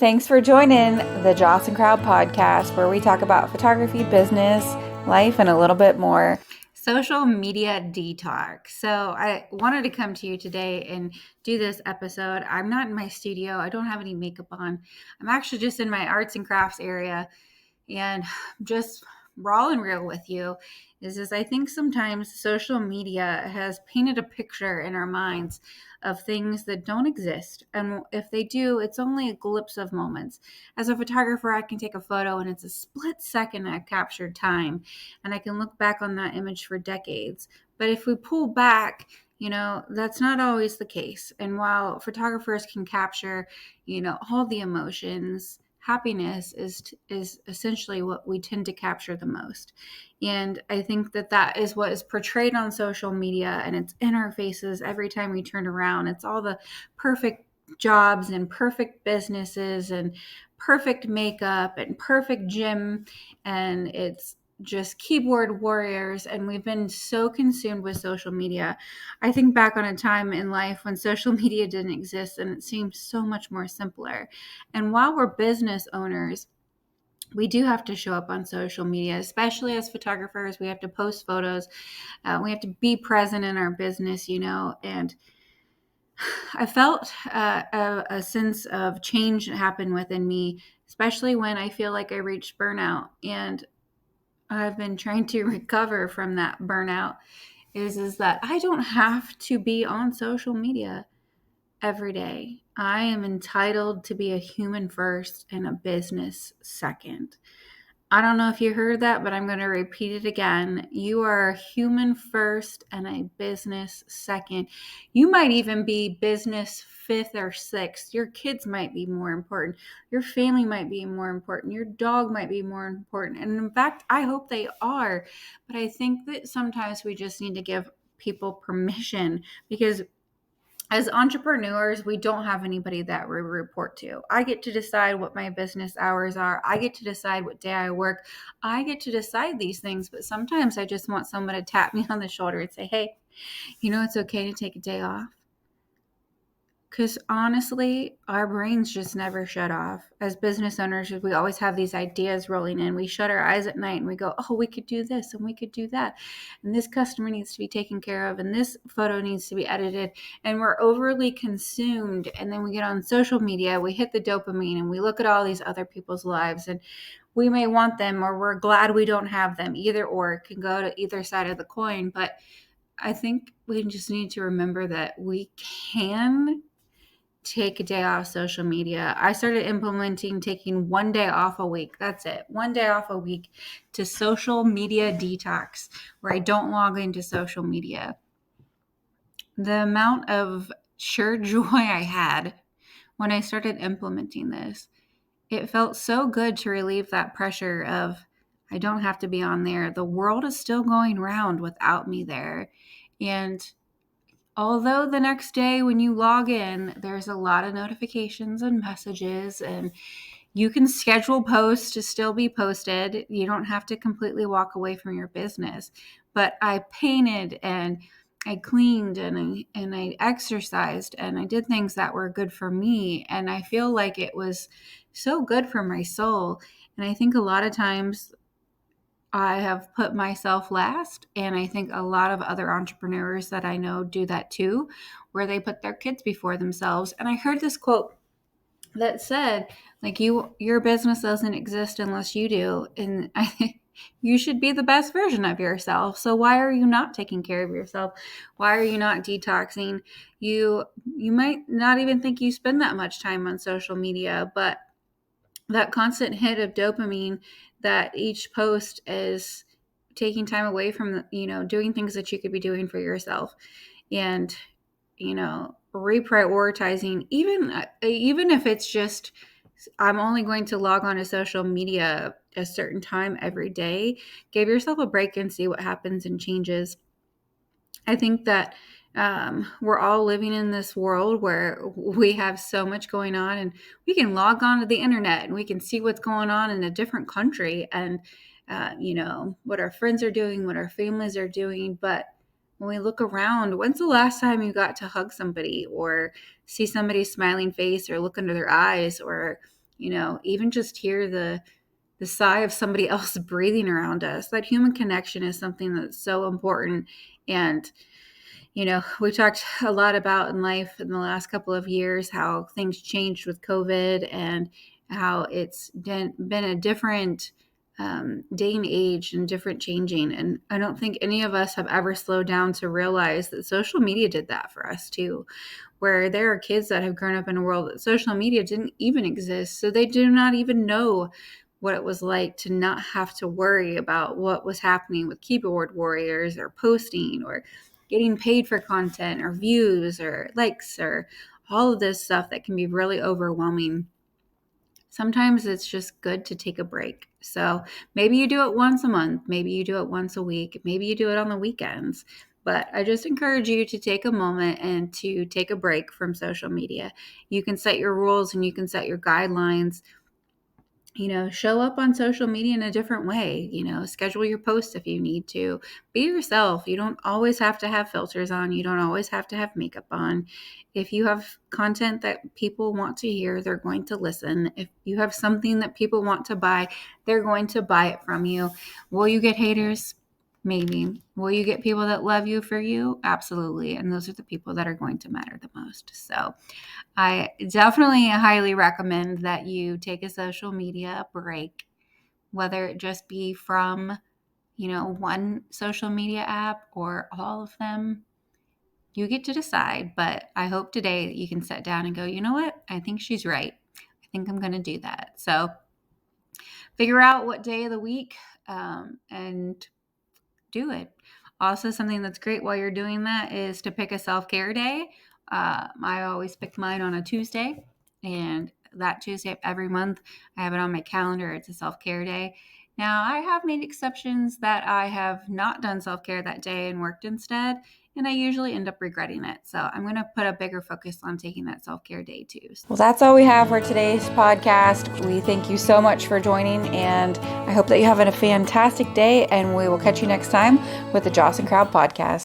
Thanks for joining the Joss and Crowd podcast, where we talk about photography, business, life, and a little bit more. Social media detox. So I wanted to come to you today and do this episode. I'm not in my studio. I don't have any makeup on. I'm actually just in my arts and crafts area, and just raw and real with you is I think sometimes social media has painted a picture in our minds of things that don't exist. And if they do, it's only a glimpse of moments. As a photographer, I can take a photo and it's a split second I've captured time, and I can look back on that image for decades. But if we pull back, that's not always the case. And while photographers can capture, all the emotions, happiness is essentially what we tend to capture the most. And I think that is what is portrayed on social media, and it's in our faces every time we turn around. It's all the perfect jobs and perfect businesses and perfect makeup and perfect gym, and it's just keyboard warriors, and we've been so consumed with social media. I think back on a time in life when social media didn't exist and it seemed so much more simpler. And while we're business owners, we do have to show up on social media, especially as photographers. We have to post photos. We have to be present in our business, and I felt a sense of change happen within me, especially when I feel like I reached burnout. And I've been trying to recover from that burnout is that I don't have to be on social media every day. I am entitled to be a human first and a business second. I don't know if you heard that, but I'm going to repeat it again. You are a human first and a business second. You might even be business fifth or sixth. Your kids might be more important. Your family might be more important. Your dog might be more important. And in fact, I hope they are. But I think that sometimes we just need to give people permission, because as entrepreneurs, we don't have anybody that we report to. I get to decide what my business hours are. I get to decide what day I work. I get to decide these things, but sometimes I just want someone to tap me on the shoulder and say, hey, it's okay to take a day off. Because honestly, our brains just never shut off. As business owners, we always have these ideas rolling in. We shut our eyes at night and we go, oh, we could do this and we could do that. And this customer needs to be taken care of and this photo needs to be edited. And we're overly consumed. And then we get on social media, we hit the dopamine and we look at all these other people's lives, and we may want them or we're glad we don't have them. Either or, it can go to either side of the coin. But I think we just need to remember that we can take a day off social media. I started implementing taking one day off a week. That's it. One day off a week to social media detox, where I don't log into social media. The amount of sheer joy I had when I started implementing this, it felt so good to relieve that pressure of, I don't have to be on there. The world is still going round without me there. And although the next day when you log in, there's a lot of notifications and messages, and you can schedule posts to still be posted. You don't have to completely walk away from your business. But I painted and I cleaned and I exercised and I did things that were good for me. And I feel like it was so good for my soul. And I think a lot of times I have put myself last, and I think a lot of other entrepreneurs that I know do that too, where they put their kids before themselves. And I heard this quote that said, like, your business doesn't exist unless you do, and I think you should be the best version of yourself. So why are you not taking care of yourself? Why are you not detoxing? You might not even think you spend that much time on social media, but that constant hit of dopamine that each post is taking time away from, doing things that you could be doing for yourself, and, reprioritizing, even if it's just, I'm only going to log on to social media a certain time every day. Give yourself a break and see what happens and changes. I think that we're all living in this world where we have so much going on, and we can log on to the internet and we can see what's going on in a different country and, what our friends are doing, what our families are doing. But when we look around, when's the last time you got to hug somebody or see somebody's smiling face or look into their eyes or, even just hear the sigh of somebody else breathing around us. That human connection is something that's so important. And we talked a lot about in life in the last couple of years how things changed with COVID and how it's been a different day and age and different changing. And I don't think any of us have ever slowed down to realize that social media did that for us too, where there are kids that have grown up in a world that social media didn't even exist. So they do not even know what it was like to not have to worry about what was happening with keyboard warriors or posting or getting paid for content or views or likes or all of this stuff that can be really overwhelming. Sometimes it's just good to take a break. So maybe you do it once a month, maybe you do it once a week, maybe you do it on the weekends. But I just encourage you to take a moment and to take a break from social media. You can set your rules and you can set your guidelines. Show up on social media in a different way. Schedule your posts if you need to. Be yourself. You don't always have to have filters on. You don't always have to have makeup on. If you have content that people want to hear, they're going to listen. If you have something that people want to buy, they're going to buy it from you. Will you get haters? Maybe. Will you get people that love you for you? Absolutely. And those are the people that are going to matter the most. So I definitely highly recommend that you take a social media break, whether it just be from, one social media app or all of them. You get to decide, but I hope today that you can sit down and go, you know what? I think she's right. I think I'm going to do that. So figure out what day of the week and do it. Also, something that's great while you're doing that is to pick a self-care day. I always pick mine on a Tuesday, and that Tuesday of every month, I have it on my calendar. It's a self-care day. Now, I have made exceptions that I have not done self-care that day and worked instead, and I usually end up regretting it. So I'm going to put a bigger focus on taking that self-care day too. Well, that's all we have for today's podcast. We thank you so much for joining, and I hope that you have a fantastic day, and we will catch you next time with the Joss and Crowd podcast.